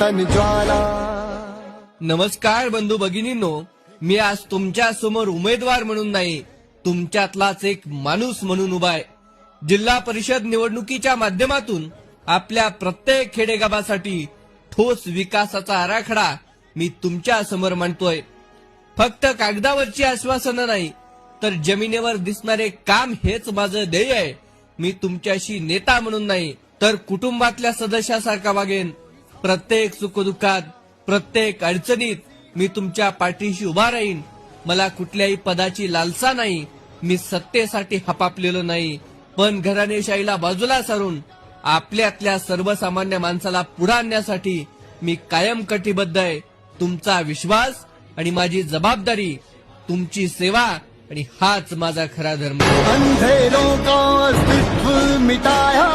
तन ज्वाला। नमस्कार बंधू भगिनींनो, मी आज तुमच्या समोर उमेदवार म्हणून नाही, तुमच्यातलाच एक माणूस म्हणून उभा आहे। जिल्हा परिषद निवडणुकीच्या माध्यमातून आपल्या प्रत्येक खेडेगावासाठी ठोस विकासाचा आराखडा मी तुमच्या समोर मांडतोय। फक्त कागदावरची आश्वासनं नाही, तर जमिनीवर दिसणारे काम हेच माझं ध्येय आहे। मी तुमच्याशी नेता म्हणून नाही, तर कुटुंबातल्या सदस्यासारखा वागेन। प्रत्येक सुखदुःखात, प्रत्येक अडचणीत मी तुमच्या पाठीशी उभा राहीन। मला कुठल्याही पदाची लालसा नाही, मी सत्तेसाठी हपापलेलो नाही, पण घराणेशाहीला बाजूला सारून आपल्यातल्या सर्वसामान्य माणसाला पुढे आणण्यासाठी मी कायम कटिबद्ध आहे। तुमचा विश्वास आणि माझी जबाबदारी, तुमची सेवा, आणि हाच माझा खरा धर्म। अंधेरों का अस्तित्व मिटाया।